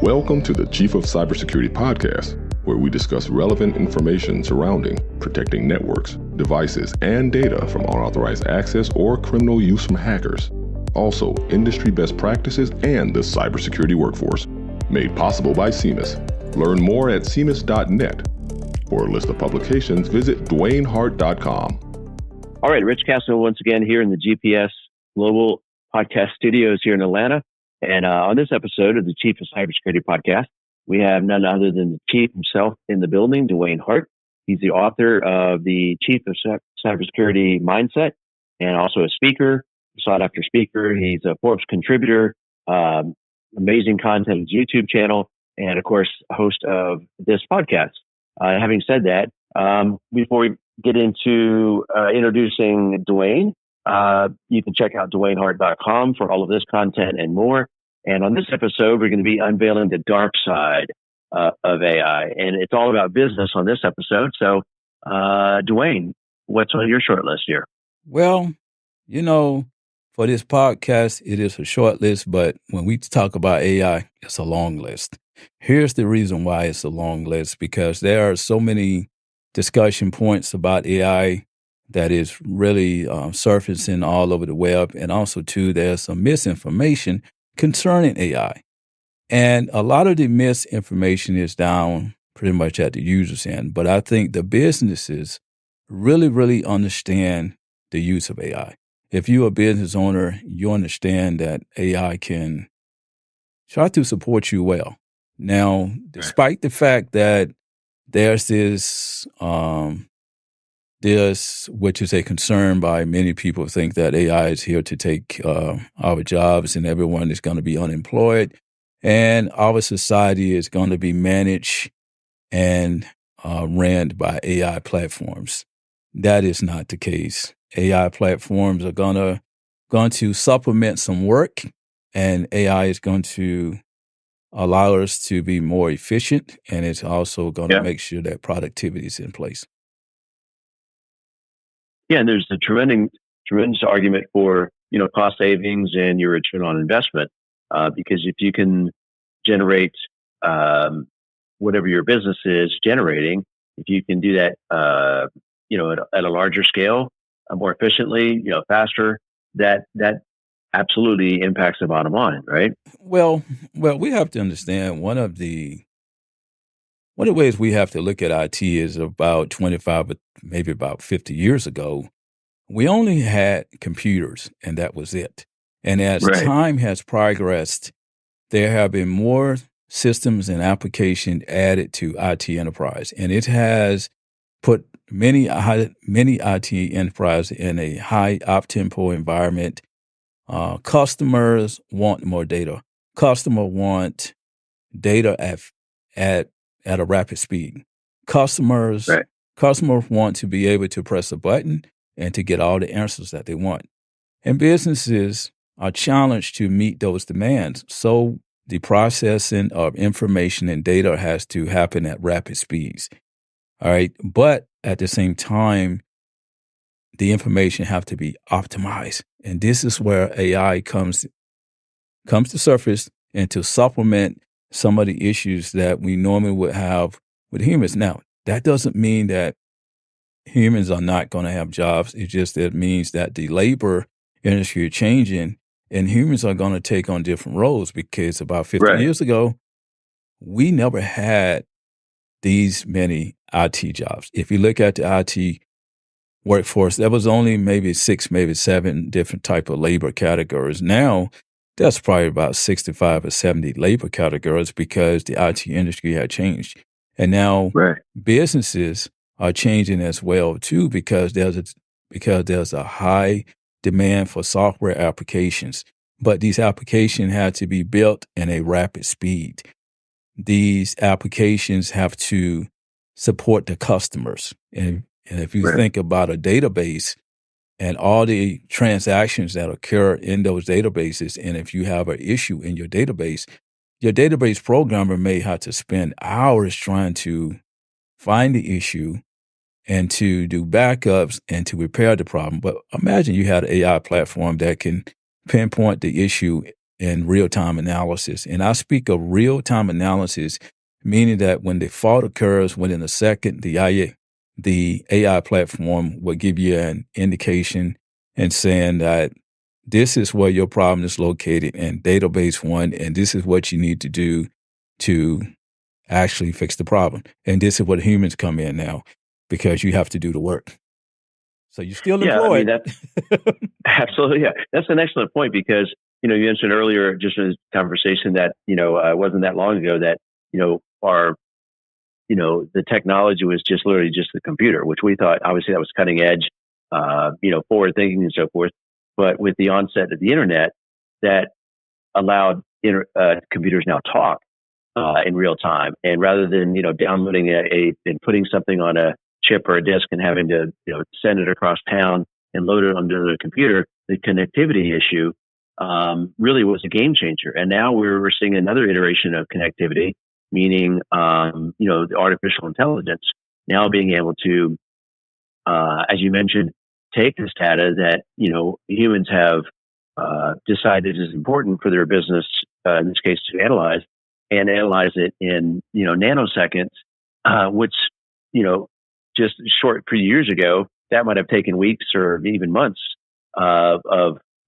Welcome to the Chief of Cybersecurity podcast, where we discuss relevant information surrounding protecting networks, devices, and data from unauthorized access or criminal use from hackers. Also, industry best practices and the cybersecurity workforce. Made possible by CMIS. Learn more at cmis.net. For a list of publications, visit DewayneHart.com. All right, Rich Castle once again here in the GPS Global Podcast Studios here in Atlanta. And on this episode of the Chief of Cybersecurity podcast, we have none other than the Chief himself in the building, Dewayne Hart. He's the author of the Chief of Cybersecurity Mindset and also a speaker, sought-after speaker. He's a Forbes contributor, amazing content on his YouTube channel, and of course, host of this podcast. Having said that, before we get into introducing Dewayne, you can check out DewayneHart.com for all of this content and more. And on this episode, we're going to be unveiling the dark side of AI. And it's all about business on this episode. So, Dewayne, what's on your short list here? Well, for this podcast, it is a short list, but when we talk about AI, it's a long list. Here's the reason why it's a long list, because there are so many discussion points about AI that is really surfacing all over the web. And also, too, there's some misinformation concerning AI. And a lot of the misinformation is down pretty much at the user's end. But I think the businesses really, really understand the use of AI. If you're a business owner, you understand that AI can try to support you well. Now, despite the fact that there's this, which is a concern by many people, think that AI is here to take our jobs and everyone is going to be unemployed and our society is going to be managed and ran by AI platforms. That is not the case. AI platforms are going to supplement some work, and AI is going to allow us to be more efficient, and it's also going to make sure that productivity is in place. Yeah, and there's a tremendous argument for cost savings and your return on investment, because if you can generate whatever your business is generating, if you can do that, at a larger scale, more efficiently, faster, that absolutely impacts the bottom line, right? Well, we have to understand one of the ways we have to look at IT is about 25, maybe about 50 years ago, we only had computers and that was it. And as time has progressed, there have been more systems and applications added to IT enterprise. And it has put many IT enterprises in a high up-tempo environment. Customers want more data. Customers want data at a rapid speed. Customers want to be able to press a button and to get all the answers that they want. And businesses are challenged to meet those demands. So the processing of information and data has to happen at rapid speeds. All right. But at the same time, the information have to be optimized. And this is where AI comes to surface and to supplement some of the issues that we normally would have with humans. Now, that doesn't mean that humans are not going to have jobs. It just that means that the labor industry is changing and humans are going to take on different roles, because about 50 years ago, we never had these many IT jobs. If you look at the IT workforce, there was only maybe 6, maybe 7 different type of labor categories. Now, that's probably about 65 or 70 labor categories because the IT industry had changed. And now businesses are changing as well too, because there's a high demand for software applications. But these applications have to be built in a rapid speed. These applications have to support the customers. And if you think about a database and all the transactions that occur in those databases, and if you have an issue in your database programmer may have to spend hours trying to find the issue and to do backups and to repair the problem. But imagine you had an AI platform that can pinpoint the issue in real-time analysis. And I speak of real-time analysis, meaning that when the fault occurs within a second, the AI platform will give you an indication and saying that this is where your problem is located in database one, and this is what you need to do to actually fix the problem. And this is what humans come in now, because you have to do the work. So you're still employed. I mean, that's absolutely, yeah. That's an excellent point, because, you mentioned earlier, just in this conversation, that, it wasn't that long ago that, the technology was just literally just the computer, which we thought, obviously, that was cutting edge, forward thinking and so forth. But with the onset of the internet, that allowed computers now talk in real time. And rather than, downloading and putting something on a chip or a disk and having to, send it across town and load it onto the computer, the connectivity issue really was a game changer. And now we're seeing another iteration of connectivity, meaning, the artificial intelligence now being able to, as you mentioned, take this data that, humans have decided is important for their business, in this case, to analyze, and analyze it in, nanoseconds, which, just short few years ago, that might have taken weeks or even months of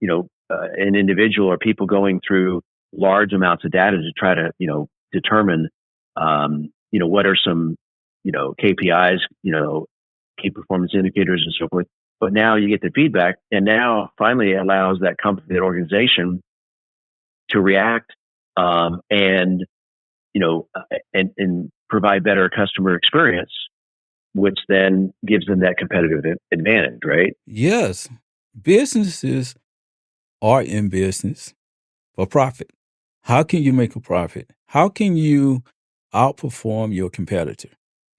an individual or people going through large amounts of data to try to, determine, what are some, KPIs, key performance indicators and so forth. But now you get the feedback, and now finally it allows that company, that organization, to react and provide better customer experience, which then gives them that competitive advantage, right? Yes. Businesses are in business for profit. How can you make a profit? How can you outperform your competitor?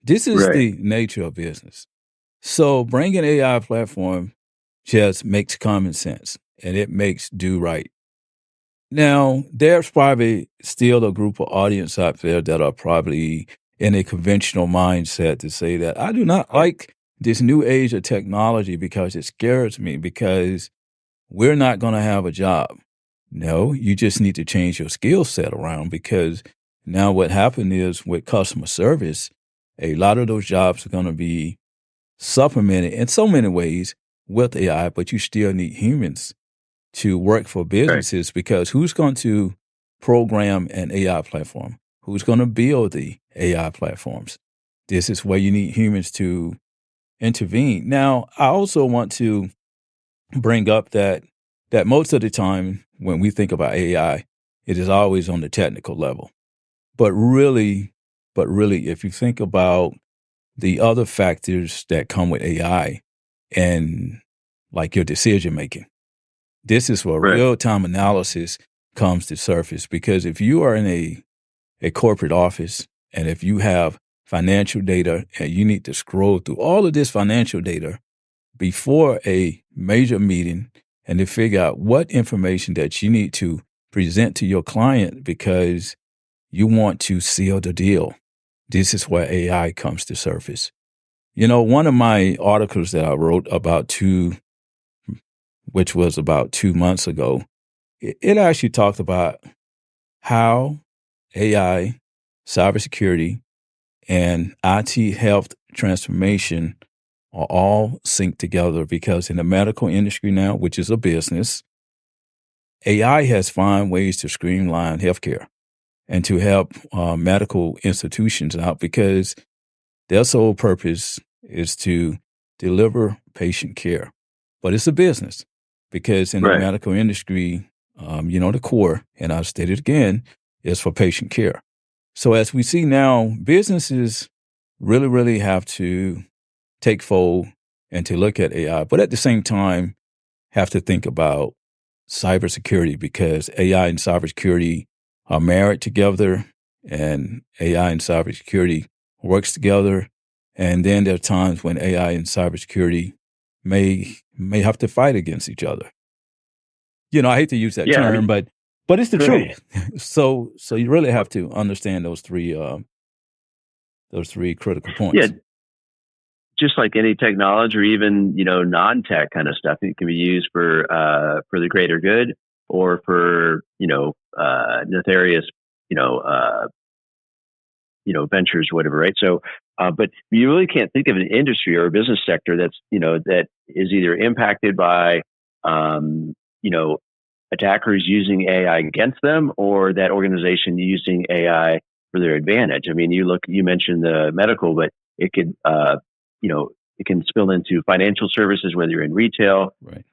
This is Right. the nature of business. So bringing an AI platform just makes common sense, and it makes do right. Now, there's probably still a group of audience out there that are probably in a conventional mindset to say that I do not like this new age of technology because it scares me, because we're not going to have a job. No, you just need to change your skill set around, because now what happened is with customer service, a lot of those jobs are going to be supplemented in so many ways with AI, but you still need humans to work for businesses, because who's going to program an AI platform? Who's going to build the AI platforms? This is where you need humans to intervene. Now, I also want to bring up that most of the time when we think about AI, it is always on the technical level. But really, if you think about the other factors that come with AI and like your decision making, this is where Right. real-time analysis comes to surface. Because if you are in a corporate office, and if you have financial data and you need to scroll through all of this financial data before a major meeting and to figure out what information that you need to present to your client because you want to seal the deal, this is where AI comes to surface. One of my articles that I wrote which was about 2 months ago, it actually talked about how AI, cybersecurity, and IT health transformation are all synced together, because in the medical industry now, which is a business, AI has found ways to streamline healthcare and to help medical institutions out, because their sole purpose is to deliver patient care. But it's a business, because in the Right. medical industry, the core, and I'll state it again, is for patient care. So as we see now, businesses really, really have to take fold and to look at AI, but at the same time have to think about cybersecurity, because AI and cybersecurity are married together, and AI and cybersecurity works together. And then there are times when AI and cybersecurity may have to fight against each other. I hate to use that Yeah, I term, mean, but it's the right. truth. So you really have to understand those three critical Yeah, points. just like any technology, or even non-tech kind of stuff, it can be used for the greater good or for nefarious you know uh, ventures, whatever, right? So, but you really can't think of an industry or a business sector that is either impacted by um, you know attackers using AI against them, or that organization using AI for their advantage. I mean, you mentioned the medical, but it could, it can spill into financial services, whether you're in retail, Right.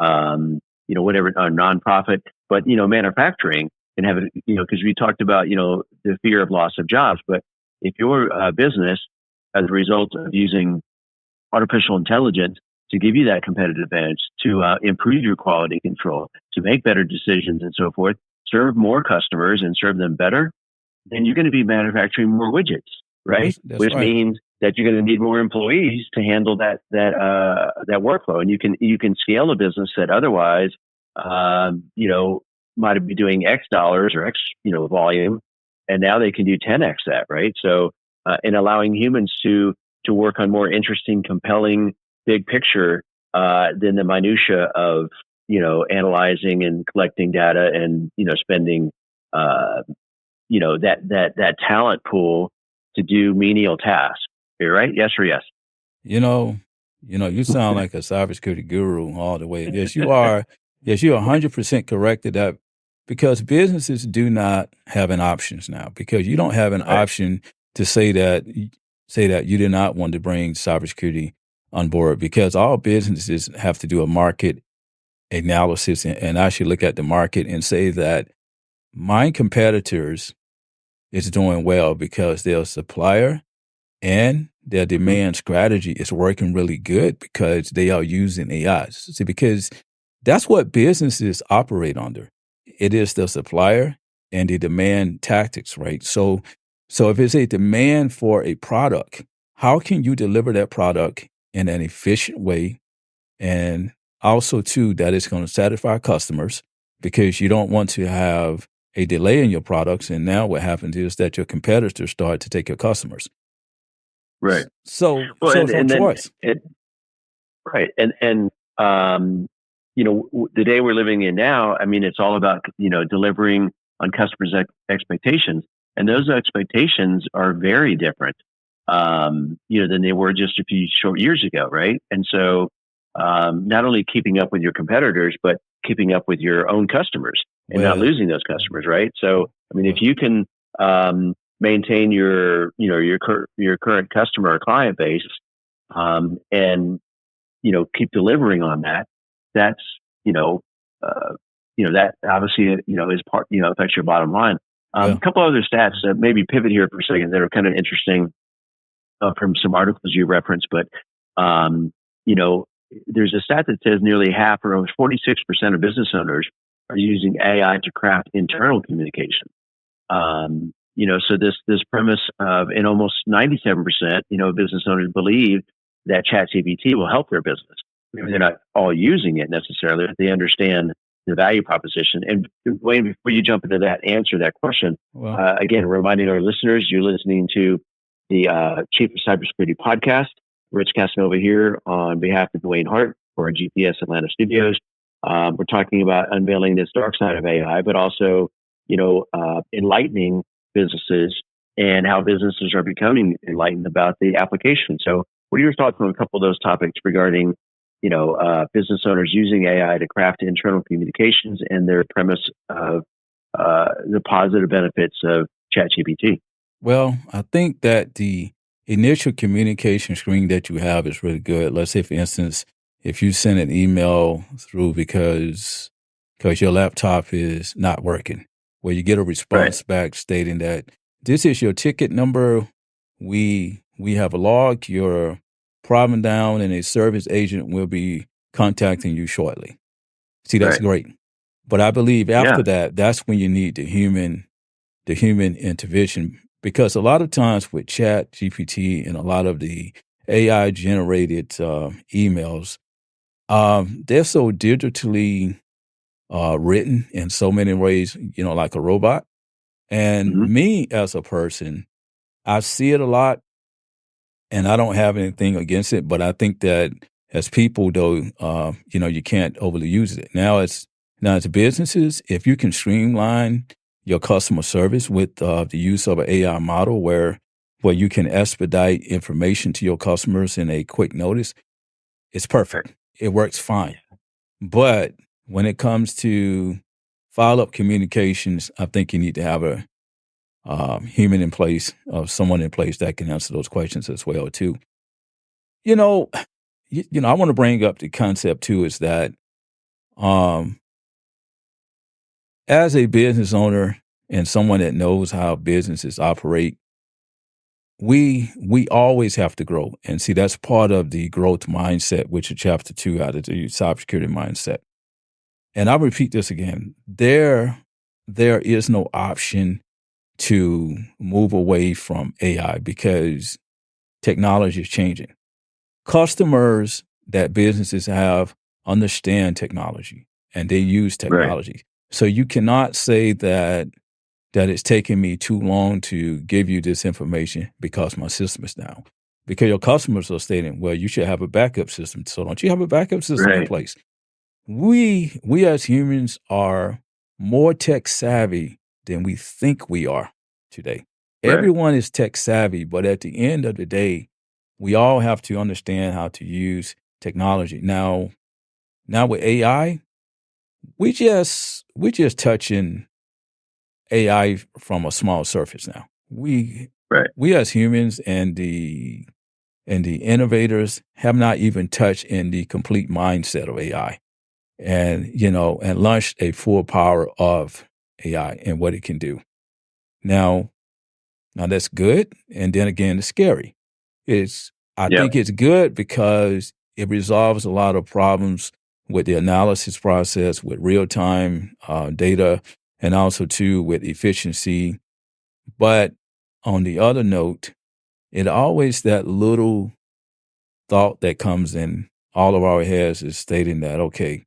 whatever, nonprofit, but, manufacturing can have it, because we talked about, the fear of loss of jobs. But if your business, as a result of using artificial intelligence to give you that competitive advantage, to improve your quality control, to make better decisions and so forth, serve more customers and serve them better, then you're going to be manufacturing more widgets, right? That's Which right. means that you're going to need more employees to handle that workflow, and you can scale a business that otherwise, might be doing X dollars or X volume, and now they can do 10x that, right? So, and allowing humans to work on more interesting, compelling, big picture than the minutia of analyzing and collecting data and spending that talent pool to do menial tasks. You're right. Yes or yes. You know, you sound like a cybersecurity guru all the way. Yes, you are. Yes, you're 100% correct to that, because businesses do not have an options now, because you don't have an Right. option to say that you do not want to bring cybersecurity on board, because all businesses have to do a market analysis and actually look at the market and say that my competitors is doing well because their supplier and their Mhm. demand strategy is working really good because they are using AI. See, because that's what businesses operate under. It is the supplier and the demand tactics, right? So if it's a demand for a product, how can you deliver that product in an efficient way, and also too that it's going to satisfy customers, because you don't want to have a delay in your products, and now what happens is that your competitors start to take your customers. Right. Well, So it's no and then choice. right, and the day we're living in now. I mean, it's all about delivering on customers' expectations, and those expectations are very different, than they were just a few short years ago, right? And so, not only keeping up with your competitors, but keeping up with your own customers and not Well, losing those customers, right? So, I mean, if well, you can maintain your current customer or client base, and keep delivering on that, that's uh, that obviously is part affects your bottom line. A well, couple other stats that maybe pivot here for a second that are kind of interesting from some articles you referenced, but um, you know there's a stat that says nearly half, or almost 46% of business owners are using AI to craft internal communication. So this premise of, and almost 97%, business owners believe that ChatGPT will help their business. Maybe they're not all using it necessarily, but they understand the value proposition. And Wayne, before you jump into that, answer that question, well, again, reminding our listeners, you're listening to the Chief of Cybersecurity podcast. Rich Casanova here on behalf of Dewayne Hart for our GPS Atlanta studios. We're talking about unveiling this dark side of AI, but also enlightening businesses and how businesses are becoming enlightened about the application. So, what are your thoughts on a couple of those topics regarding, business owners using AI to craft internal communications and their premise of the positive benefits of ChatGPT? well, I think that the initial communication screen that you have is really good. Let's say, for instance, if you send an email through because your laptop is not working, where you get a Right, response back stating that this is your ticket number. We have logged your problem down, and a service agent will be contacting you shortly. See, that's right, great. But I believe yeah, after that, that's when you need the human intervention, because a lot of times with Chat GPT and a lot of the AI generated emails, they're so digitally written in so many ways, like a robot. And hmm me as a person, I see it a lot, and I don't have anything against it, but I think that as people, though, you can't overly use it. Now Now, as businesses, if you can streamline your customer service with the use of an AI model where you can expedite information to your customers in a quick notice, it's perfect. It works fine. But when it comes to follow-up communications, I think you need to have a human in place, someone in place that can answer those questions as well too. You know, I want to bring up the concept too is that um, as a business owner and someone that knows how businesses operate, we always have to grow. And see, that's part of the growth mindset, which is chapter 2 out of the cybersecurity mindset. And I'll repeat this again. There is no option to move away from AI because technology is changing. Customers that businesses have understand technology and they use technology. Right. So you cannot say that it's taking me too long to give you this information because my system is down. Because your customers are stating, well, you should have a backup system. So don't you have a backup system in place? We as humans are more tech savvy than we think we are today. Right. Everyone is tech savvy, but at the end of the day, we all have to understand how to use technology. Now with AI, we just touching AI from a small surface now. We as humans and the innovators have not even touched in the complete mindset of AI and launched a full power of AI and what it can do. Now that's good. And then again, it's scary. I think it's good because it resolves a lot of problems with the analysis process, with real-time data, and also too with efficiency. But on the other note, it always that little thought that comes in all of our heads is stating that, okay,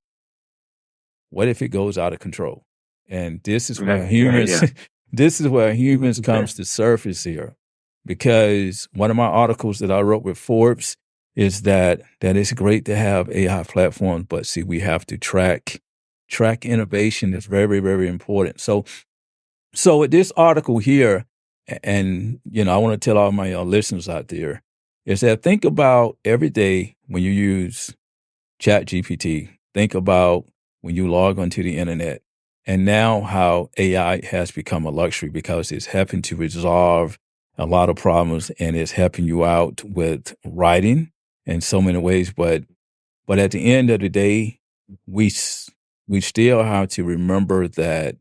what if it goes out of control? And this is where humans comes to surface here. Because one of my articles that I wrote with Forbes is that it's great to have AI platforms, but see, we have to track innovation is very, very important. So with this article here, and I want to tell all my listeners out there, is that think about every day when you use ChatGPT, think about when you log onto the internet, and now how AI has become a luxury because it's helping to resolve a lot of problems and it's helping you out with writing in so many ways. But at the end of the day, we still have to remember that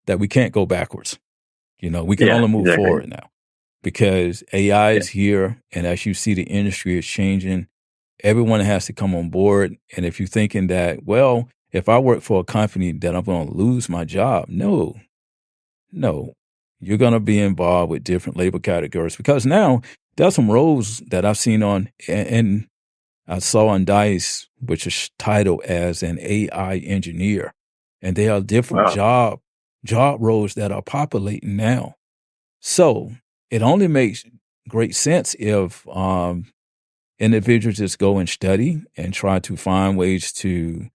we can't go backwards. We can only move forward now because AI is here. And as you see, the industry is changing. Everyone has to come on board. And if you're thinking that, well, if I work for a company that I'm going to lose my job, no. You're going to be involved with different labor categories because now there's some roles that I've seen on, and I saw on DICE, which is titled as an AI engineer. And there are different job roles that are populating now. So it only makes great sense if individuals just go and study and try to find ways to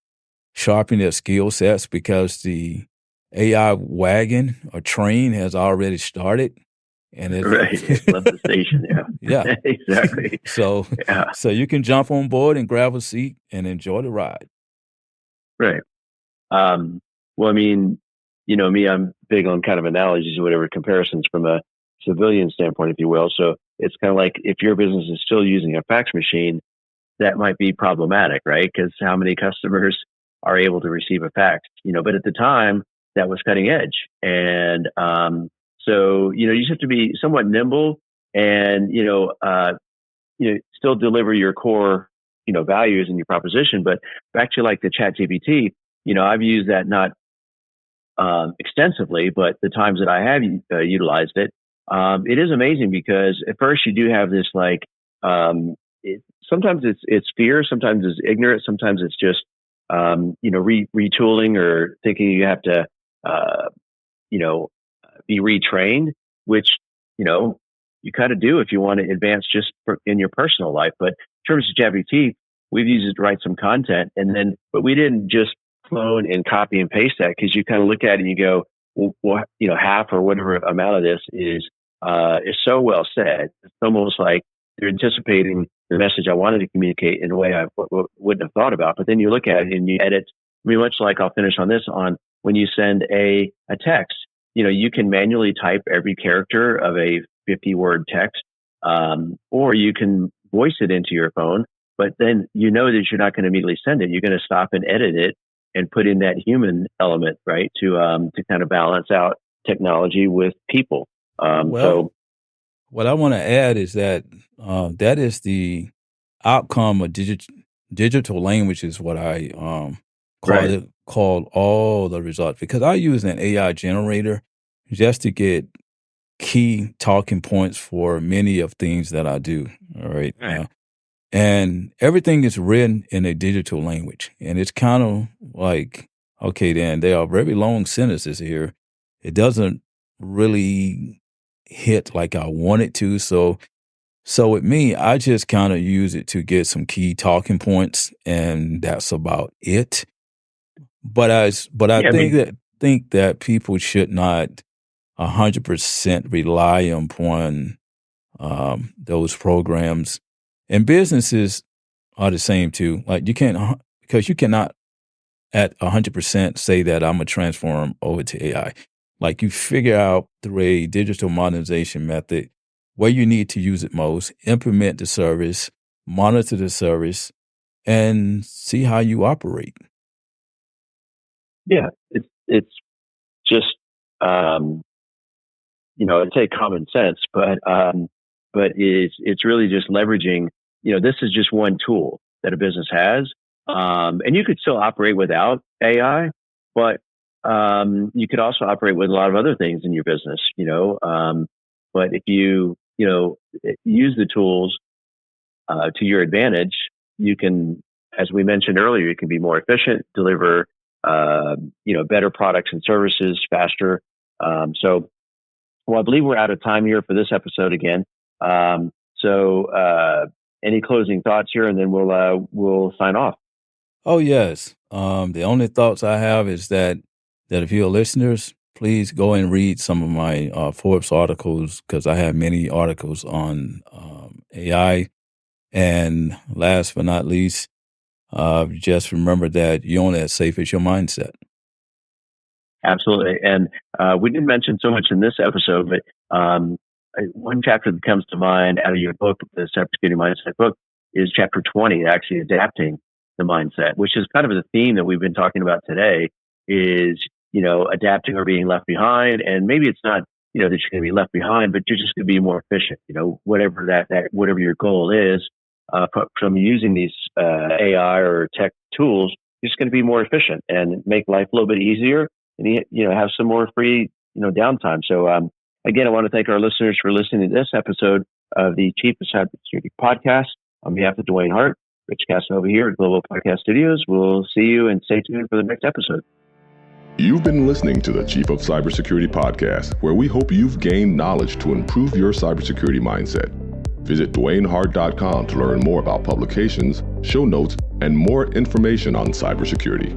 sharpen their skill sets because the AI wagon or train has already started. And it's left the station. Yeah, exactly. So you can jump on board and grab a seat and enjoy the ride. Right. Well, I mean, me, I'm big on kind of analogies or whatever, comparisons from a civilian standpoint, if you will. So it's kind of like if your business is still using a fax machine, that might be problematic, right? Because how many customers are able to receive a fax? But at the time, that was cutting edge. And so, you just have to be somewhat nimble and, still deliver your core, values and your proposition. But back to like the ChatGPT, I've used that not extensively, but the times that I have utilized it, it is amazing because at first you do have this like, sometimes it's fear, sometimes it's ignorance, sometimes it's just, retooling or thinking you have to, be retrained, which, you kind of do if you want to advance just in your personal life. But in terms of ChatGPT, we've used it to write some content, but we didn't just clone and copy and paste that, because you kind of look at it and you go, well, half or whatever amount of this is so well said. It's almost like they're anticipating the message I wanted to communicate in a way I wouldn't have thought about. But then you look at it and you edit. I mean, much like, I'll finish on this, on when you send a text, you can manually type every character of a 50-word text, or you can voice it into your phone, but then that you're not going to immediately send it. You're going to stop and edit it and put in that human element, right, to kind of balance out technology with people. So what I want to add is that that is the outcome of digital language, is what I call all the results, because I use an AI generator just to get key talking points for many of things that I do. All right. And everything is written in a digital language. And it's kind of like, okay, then there are very long sentences here. It doesn't really hit like I want it to. So with me, I just kind of use it to get some key talking points, and that's about it. But I think that people should not 100% rely upon those programs. And businesses are the same too. Like because you cannot at 100% say that I'm going to transform over to AI. Like, you figure out through a digital modernization method where you need to use it most, implement the service, monitor the service, and see how you operate. Yeah, it's just I'd say common sense, but it's really just leveraging. This is just one tool that a business has, and you could still operate without AI, but you could also operate with a lot of other things in your business. But if you use the tools to your advantage, you can, as we mentioned earlier, you can be more efficient, deliver better products and services faster. Well, I believe we're out of time here for this episode again. Any closing thoughts here, and then we'll sign off. Oh, yes. The only thoughts I have is that if you're listeners, please go and read some of my Forbes articles, because I have many articles on AI. And last but not least, just remember that you're only as safe as your mindset. Absolutely. And we didn't mention so much in this episode, but one chapter that comes to mind out of your book, the Cybersecurity Mindset book, is chapter 20, actually adapting the mindset, which is kind of the theme that we've been talking about today, is, adapting or being left behind. And maybe it's not, that you're going to be left behind, but you're just going to be more efficient, whatever whatever your goal is, from using these AI or tech tools, you're just going to be more efficient and make life a little bit easier, and have some more free downtime. So again, I want to thank our listeners for listening to this episode of the Chief of Cybersecurity podcast. On behalf of Dewayne Hart, Rich Casanova here at Global Podcast Studios, we'll see you, and stay tuned for the next episode. You've been listening to the Chief of Cybersecurity podcast, where we hope you've gained knowledge to improve your cybersecurity mindset. Visit DewayneHart.com to learn more about publications, show notes, and more information on cybersecurity.